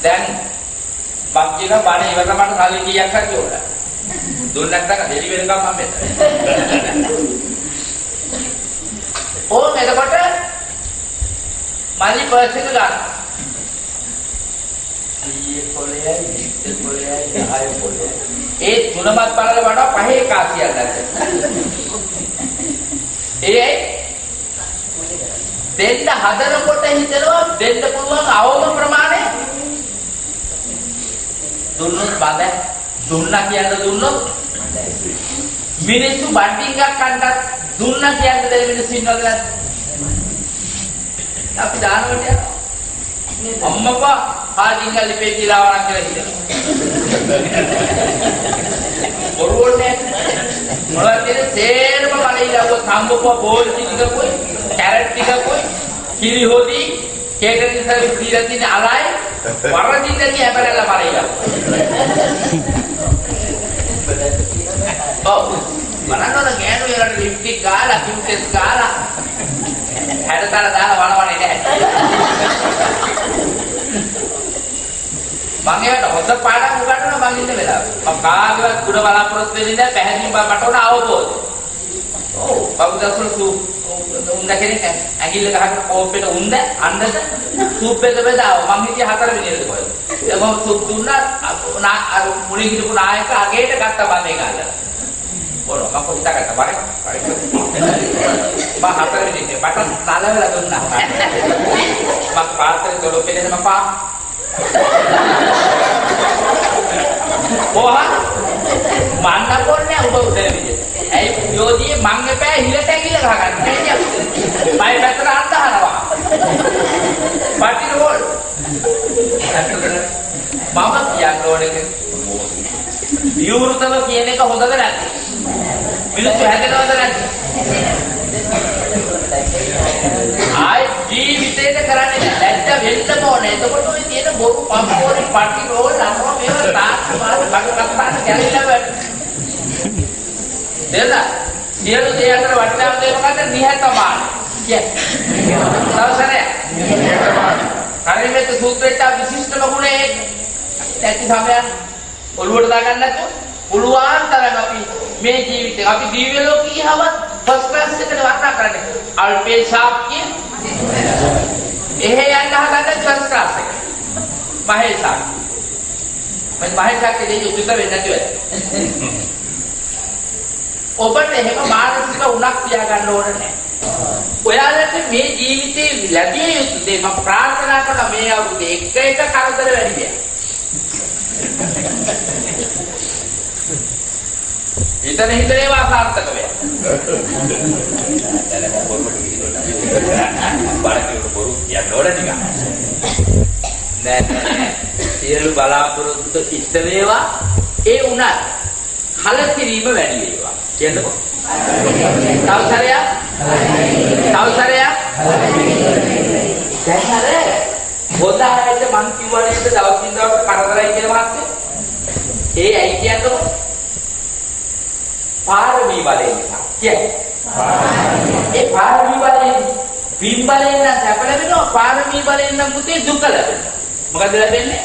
දැන් බක්කින බණ ඉවරලා මට සල්ලි කීයක් හරි ඕන. දුන්න නැත්නම් දෙලි වෙනකම් මම මෙතන. ඕන් එතකොට මල්ලි පර්ස් එක ගන්න. ඊයේ පොලේ ඉස්සේ පොලේ ආයෙ පොලේ. ඒ තුනමත් බලලා වඩා පහේ කාසියක් නැද්ද? ඒ දෙන්න හදනකොට හිතනවා දෙන්න පුළුවන් අවම ප්‍රමාණය දුන්නොත් බඳ දුන්නා කියන දුන්නොත් මිනිස්සු බඩින්ගක් කන්නත් දුන්නා කියන දේ මිනිස්සු ඉන්නවද නැද්ද? අපි දානවට යනවා. අම්මපා ආදින්ග ලිපේ තිලාවරක් කියලා හිතනවා. බොරුවනේ මොනවද කියන්නේ තේරම බලයිලාව සම්බුප්පා බෝල් ටිකකුයි කැරට් ටිකකුයි කිරි හොදි කේටරින් සර්විස් දීලා තියෙන අලයි වරදින්න කැපරලා බලයිලාව. ඔව් මනනෝන ගෑනු වලට ලිප්ස්ටික් ගාලා කිව්ටෙස් ගාලා හැඩතල දාලා වනවන්නේ නැහැ. මම ඒකට හොඳ පාඩම් උගන්වනවා මම ඉන්න වෙලාව. මම කාගේවත් කුඩ බලාපොරොත්තු වෙන්නේ නැහැ පැහැදිලිව මට ඕන අවබෝධය. ඔව් බබුදසුළු උන්ද කෙනෙක් ඇඟිල්ල ගහගෙන කෝප්පෙට උන්ද අඬද සූප් එක බෙදාව මම හිටිය 4 වෙනියට කොහෙද. මම සූප් දුන්නා අර මුලින් හිටපු නායක අගේට ගත්ත බඳේ ගාලා. බොරො මම කොහොමද ගත්තා බාරේ. මම 4 වෙනියට මට තලවලා දුන්නා. මම පාත්‍රේ තොලොප්පේ මම පා ඔහා මන්න කොන්නේ උඹ උදේ විදිහට. ඇයි යෝධියේ මං එපෑ හිලට ඇඟිල්ල ගහ ගන්න. මයි පැත්තට අන්දහනවා. Party roll. මම කියන්න ඕනේ විවෘතව කියන එක හොඳද නැද්ද? මිනිස්සු හැදෙනවද නැද්ද? ආයි ජීවිතේට කරන්නේ නැද්ද වෙන්න ඕනේ. එතකොට ඔය තියෙන බොරු පම්පෝරි පාටි රෝල් අරවා මේවා තාක්ෂ මාන කඩකට්ටාන කැලිලා වැඩ. දෙලා සියලු දේ අතර වටිනාම දේ මොකද්ද? නිහතමාන. කියන්නේ. තවසරේ. කරිමෙත් සූත්‍රයට විශිෂ්ටම ගුණය ඇති සමයන් ඔළුවට දාගන්න නැතුව පුළුවන් තරම් අපි මේ ජීවිතේ අපි දිව්‍ය ලෝකේ ගියවත් ෆස්ට් ක්ලාස් එකට වර්ණා කරන්නේ. අල්පේ ශාක්‍ය එහෙ යන්න හදන්න ෆස්ට් ක්ලාස් එක. මහේසාක්. මහේසාක් දෙවි උපිත වෙන්නේ නැතුව. ඔබට එහෙම මානසික උණක් තියාගන්න ඕන නැහැ. ඔයාලට මේ ජීවිතේ ලැබිය යුතු දේ මම ප්‍රාර්ථනා කරන මේ අවුරුද්දේ එක කරදර වැඩි වෙයි. හිතේ වාසාර්ථක වේ. බාරකේ බොරු කියන්න ඕන ටික. නෑ සියලු බලාපොරොත්තු ඉෂ්ට වේවා. ඒ උනත් කලකිරීම වැඩි වේවා. කියන්නකො. තවසරයක්. දැන් අර බොදාරයට මං කිව්වනේ දවසින් දවසට කරදරයි කියලා මාත්‍යේ. ඒ ඇයි කියන්නකො? පාරමී බලයෙන් නිසා. කියන්නේ. ඒ පාරමී බලයෙන් පින් බලයෙන් නම් සැප ලැබෙනවා. පාරමී බලයෙන් නම් පුතේ දුක ලැබෙනවා. මොකද ලැබෙන්නේ?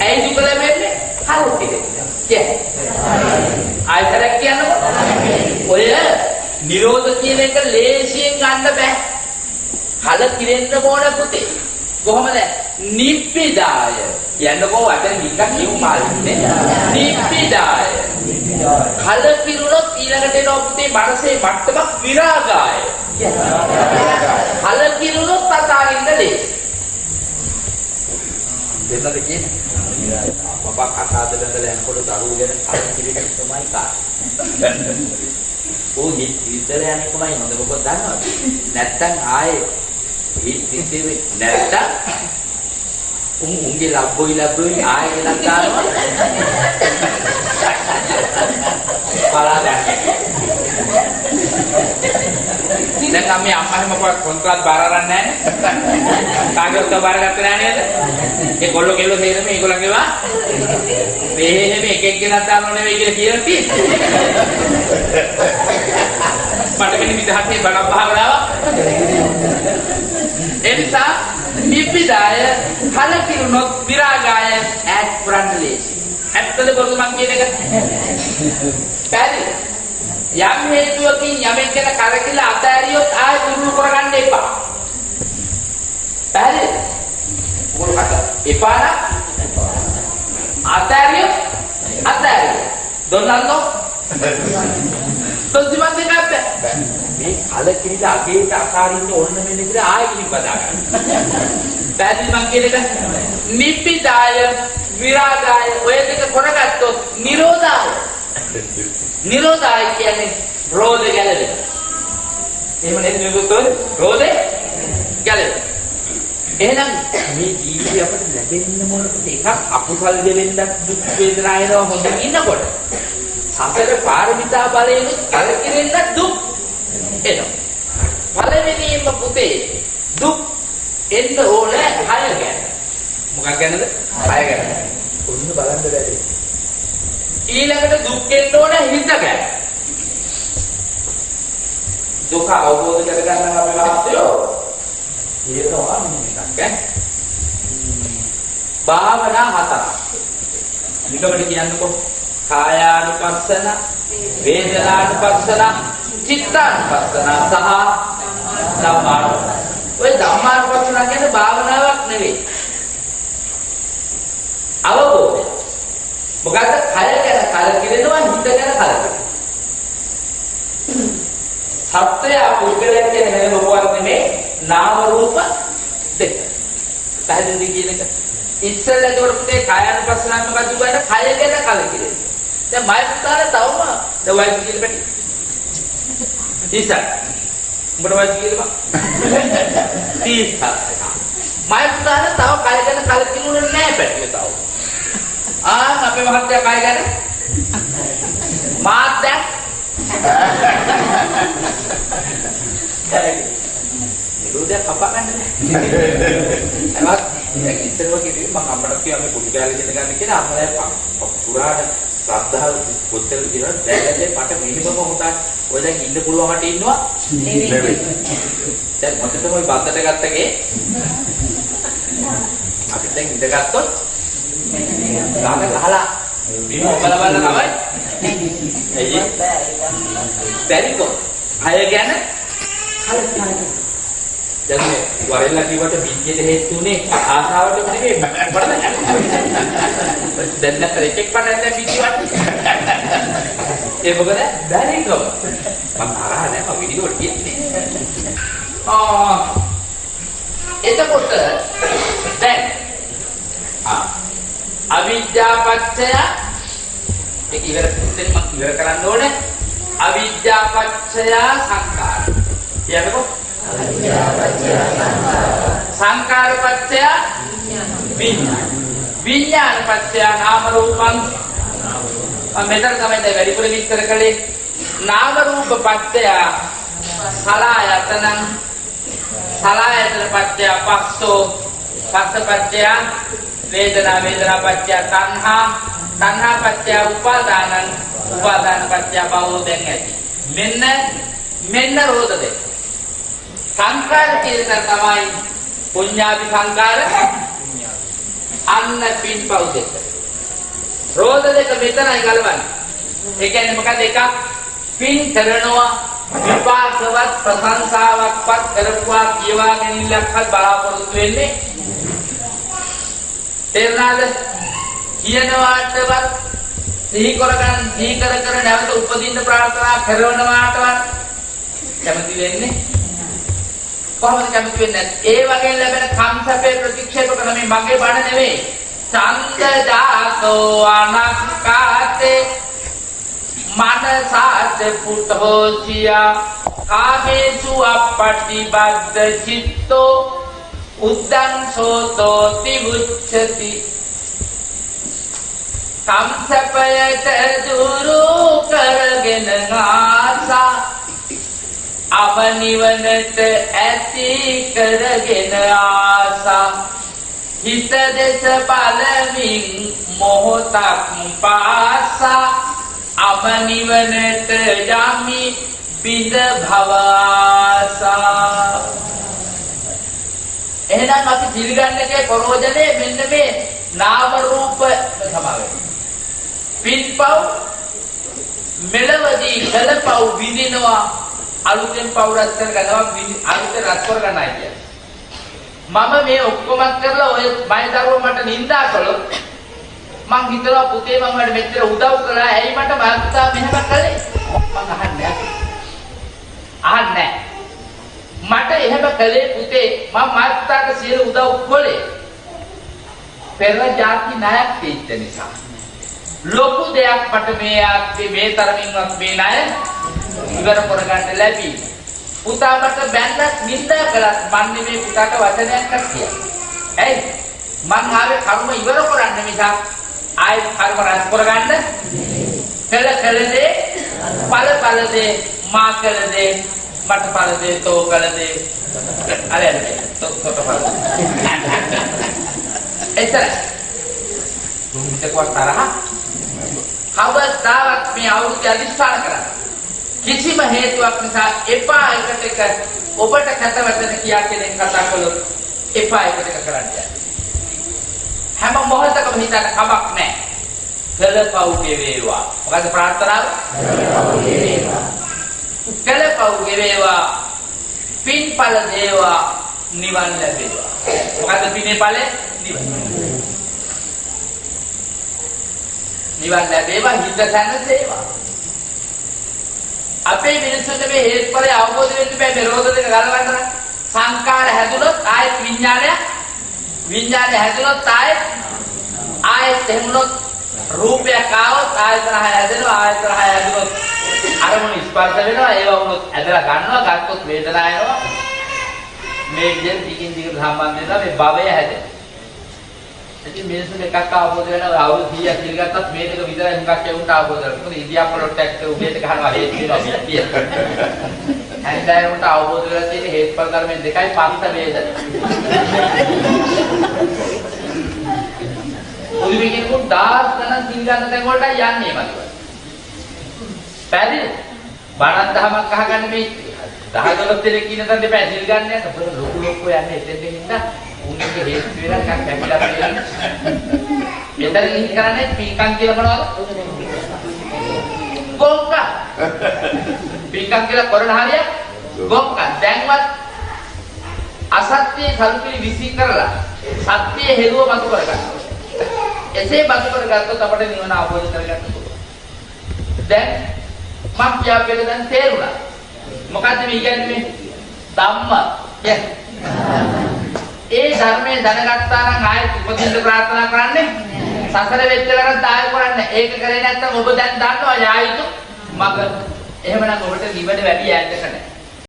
ඇයි දුක ලැබෙන්නේ? කලකිරීම. කියන්නේ. ආයතරක් කියන්නකො. ඔය නිරෝධ කියන එක ලේසියෙන් ගන්න බෑ. කලකිරෙන්න ඕන පුතේ. කොහොමද? නිප්පිදාය. කියන්නකෝ අතන නිකන් කියමු මාළින්නේ. නිප්පිදාය. කලකිරුණොත් ඊළඟට එනවා පුතේ මනසේ මට්ටමක් විරාගාය. කලකිරුණොත් අතාරින්න ලේසි. දෙන්නද කියන්නේ? අප්පා කතාද බඳලා යනකොට දරුවෝ ගැන කලකිරීම තමයි කාර්යය. ඕ හිතේ යන්නේ කොහොමයි හොඳ මොකද දන්නවද? නැත්තම් ආයේ හිතේ නැත්තම් උන්ගේ ලබ්බොයි ආයේ ගෙනත් දානවා. පලාදන්නේ. දැන් අපි අම්මා මොකක් කොන්ත්‍රාත් බාර අරන්නේ නැහැ. කාගේවත් බාර ගත්තේ නැහැ නේද? ඒ කොල්ල කෙල්ල තේරෙන්නේ මේගොල්ලන්ගේ වා. මේ එක එක ගෙනත් දානව නෙවෙයි කියලා කියලා තියෙන්නේ. මට මෙන්න විදහාටේ බණක් භාවනාවක්. එනිසා නිබ්බිදාය කලකිරුණොත් විරාගාය ඈත් ප්‍රන්දලේසි. ඇත්තද බොරුද මං කියන එක? පැහැදිලි. යම් හේතුවකින් යමෙක් ගැන කරකිලා අතෑරියොත් ආයෙ දුරු කරගන්න එපා. පැහැදිලි. මොකක්ද? එපා නම් අතෑරියොත් දොන්නන්නෝ තොස්දිමත් දෙකක් මේ කලකිරිලා අගේට අකාරින්න ඕන්න මෙන්න කියලා ආයෙ ගිහින් බදා ගන්න. පැහැදිලි මං කියන එක? නිබ්බිදාය විරාගාය ඔය දෙක කරගත්තොත් නිරෝධාය. නිරෝධාය කියන්නේ රෝධ ගැලවෙන. එහෙම නේද නිරෝධය? රෝධේ ගැලවෙන. එහෙනම් මේ ජීවිතය අපිට ලැබෙන්න මොනද එකක් අකුසල් දෙවෙන්නක් දුක් වේදනා එනවා හොඳින් ඉන්නකොට සතර පාරමිතා බලයෙන් කලකිරෙන්න දුක් එනවා. පළවෙනිම පුතේ දුක් එන්න ඕනේ හය ගැන. මොකක් ගැනද? හය ගැන. ඔන්න බලන්න බැරි. ඊළඟට දුක් එන්න ඕනේ හිත ගැන. දුක අවබෝධ කරගන්න අපි වාස්තයෝ ඒකවා නිකක් ඈ. භාවනා හතරක්. නිකමට කියන්නකෝ. කායානුපස්සන, වේදනානුපස්සන, චිත්තානුපස්සන සහ ධම්මානුපස්සන. ඔය ධම්මානුපස්සන කියන්නේ භාවනාවක් නෙවෙයි. අවබෝධය. මොකද්ද? කය ගැන කලකිරෙනවා, හිත ගැන කලකිරෙනවා. සත්‍යය පුද්ගලයන් කියන වෙන මොකක්ද නෙමෙයි නාම රූප දෙක. පැහැදිලිද කියන එක? ඉස්සෙල්ලා ඒකට පුතේ කායानुපස්සනාව මොකද්ද කියන්නේ? කය ගැන කලකිරෙනවා. දැන් මයිස්තාර තවම දවයි කියන පැටි. ඉස්සර. උඹට වයි කියලාම 30ක්. මයිස්තාර තව කය ගැන කලකිරුණේ නැහැ පැටි තව. අපේ මහත්තයා කය ගැන මාත් දැන් නිරෝධය කපා ගන්න නෑ. ඒවත් ඉතින්ව කිව්වේ මම අපට කිව්වා මේ පොඩි කාලේ ඉඳන් ගන්න කියලා අම්මලා පුරාණ ශ්‍රද්ධාව කොච්චර දිනවද දැන් මට මිනිමම හොතක් ඔය දැන් ඉන්න පුළුවන් මට ඉන්නවා නෙවෙයි. දැන් මට තමයි බද්දට ගත්තගේ අපි දැන් ඉඳගත්තොත් ගාන ගහලා බිම බලවන්න තමයි එයි බැරිකෝ අය ගැන කල්පනා දැන් මේ වරෙල්ලා කිව්වට බින්ජෙට හේතුනේ ආසාවට නෙමෙයි මොකටද දැන් නැතර එකෙක් පණ නැත්නම් බින්ජිවත් ඒ මොකද බැරිකෝ මම තරහ නැහැ මම වීඩියෝ කියන්නේ එතකොට දැන් අවිද්‍යාපච්චය ඒක ඉවර කරන්න ඕනේ. අවිද්‍යාපච්චය සංඛාර. කියන්නකෝ. අවිද්‍යාපච්චය සංඛාර. සංඛාරපච්චය විඥාන. විඥානපච්චය නාම රූපං. මෙතන තමයි දැන් වැඩිපුර විස්තර කළේ. නාම රූප පච්චය සලආයතනං. සලආයතන පච්චය පස්සෝ. පස්ස පච්චය වේදනා වේදනා පත්‍ය තණ්හා තණ්හා පත්‍ය උපාදානං උපාදාන පත්‍ය භවෝ දැන් ඇති මෙන්න රෝධ දෙක සංකාර කියන තමයි පුඤ්ඤාපි සංකාර අන්න පින්පව් දෙක රෝධ දෙක මෙතනයි ගලවන්නේ ඒ කියන්නේ මොකද එකක් පින් කරනවා විපාකවත් ප්‍රශංසාවක්වත් කරපුවා කියවාගෙන ඉන්නක්වත් බලාපොරොත්තු වෙන්නේ තේරුණාද? කියනවාටවත් සිහි කර නැවත උපදින්න ප්‍රාර්ථනා කරනවාටවත් කැමති වෙන්නේ කොහොමද කැමති වෙන්නේ? ඒ වගේ ලැබෙන කම්සපේ ප්‍රතික්ෂේප කරන මේ මගේ බණ නෙවෙයි. ඡන්ද ජාතෝ අනක්කාතේ මනසාත පුතෝසියා කාමේසු අපටිබද්ද චිත්තෝ උද්දං සෝතෝ තිවුච්ඡති කම්සපයට දුරු කරගෙන ආසා අපනිවනට ඇති කරගෙන ආසා හිත දෙස බලමින් මොහොතක් පාසා අපනිවනට යමි පිඳ භවසා. එහෙනම් අපි පිළිගන්නකේ ප්‍රෝජනේ මෙන්න මේ නාම රූප සමාවෙන්න. පින්පව් මෙලවදී කලපව් විඳිනවා අලුතෙන් පව් රැස් කර ගන්නවා අලුතෙන් රැස් කර ගන්නයි කියන්නේ. මම මේ ඔක්කොම කරලා ඔය මය දරුවෝ මට නිඳා කළොත් මං හිතනවා පුතේ මම වල මෙච්චර උදව් කළා ඇයි මට මාත්තා මෙහෙම කළේ මං අහන්නේ මට එහෙම කළේ පුතේ මම මාත්තාට සියලු උදව් කළේ පෙර જાති ණයක් තියෙච්ච නිසා ලොකු දෙයක් මට මේ ආත්මේ මේ තරමින්වත් මේ ණය ඉවර කරගන්න ලැබී පුතා මට බැන්නත් නිඳා කළත් මන් මේ පුතාට වචනයක් කිය. ඇයි මං ආවේ කර්ම ඉවර කරන්න මිසක් ආයෙ කර්ම රැස් කරගන්න කළ දේ ඵල දේ මා කළ දේ මට ඵල දේ තෝ කළ දේ අරේ තෝ ඵල එතන තුන්ට තරහ කවදාවත් මේ අවුරුද්ද අදිස්ථාන කරා කිසිම හේතුවක් නිසා එපා එකට එක ඔබට කැතවැටෙන කියා කෙනෙක් කතා කළොත් එපා එකට එක කරන්න යන්න. හැම මොහොතකම හිතට කමක් නැහැ. කළපව් ගෙවේවා. මොකද ප්‍රාර්ථනාව? කළපව් ගෙවේවා. පින්ඵල දේවා නිවන් ලැබේවා. මොකද පිනේ ඵලෙ නිවන් ලැබේවා හිත සැනසේවා. අපේ මිනිස්සුන්ට මේ හේතුඵලය අවබෝධ වෙන්න බෑ මේ රෝධ දෙක ගලවන්න. සංකාර හැදුනොත් ආයෙත් විඥානය හැදුනොත් ආයෙත් එහෙමනොත් රූපයක් ආවොත් ආයතන හය හැදෙනවා ආයතන හය හැදුනොත් අරමුණු ස්පර්ශ වෙනවා ඒවා වුණොත් ඇදලා ගන්නවා ගත්තොත් වේදනාව එනවා මේ විදිහට ටිකින් ටිකට සම්බන්ධ වෙනවා මේ භවය හැදෙනවා. ඉතින් මිනිස්සුන් එකක් අවබෝධ වෙනවා අවුරුදු 100ක් ඉඳගත්තත් මේ දෙක විතරයි හුඟක් යවුන්ට අවබෝධ කරගන්න. මොකද ඉන්දියාප වලට ඇක්ට උදේට ගහනවා හේතු වෙනවා පිටිය. හැන්දෑවුන්ට අවබෝධ කරලා තියෙන හේතුඵල ධර්මයෙන් දෙකයි පස්ස වේද. උදේ කෙනෙකුට 10 ගණන් සිල් ගන්න තැන් වලට යන්නේ මම. පැහැදිලිද? බණක් දහමක් අහගන්න මේ 10 12 දෙනෙක් ඉන්න තැන දෙපැයි සිල් ගන්න යන ලොකු යන්නේ එතෙන් දෙන්න උන්ගේ හේතු වෙලා එකක් කැපිලා තියෙනවා. මෙතන ඉන්න කරන්නේ පින්කම් කියලා මොනවද? ගොංක. පින්කම් කියලා කරන හරිය ගොංක. දැන්වත් අසත්‍ය කල්පිලි විසි කරලා සත්‍ය හෙළුව මතු කරගන්න. එසේ මතු කරගත්තොත් අපට නිවන අවබෝධ කරගන්න පුළුවන්. දැන් මම කියපේක දැන් තේරුණා. මොකද්ද මේ කියන්නේ? ධම්ම. ඒ ධර්මයේ දැනගත්තා නම් ආයෙත් උපදින්න ප්‍රාර්ථනා කරන්නේ සසර වෙච්ච කරත් ආයෙ කරන්නේ. ඒක කරේ නැත්නම් ඔබ දැන් දන්නවා යායුතු මග. එහෙමනම් ඔබට නිවන වැඩි ඈතක නැහැ.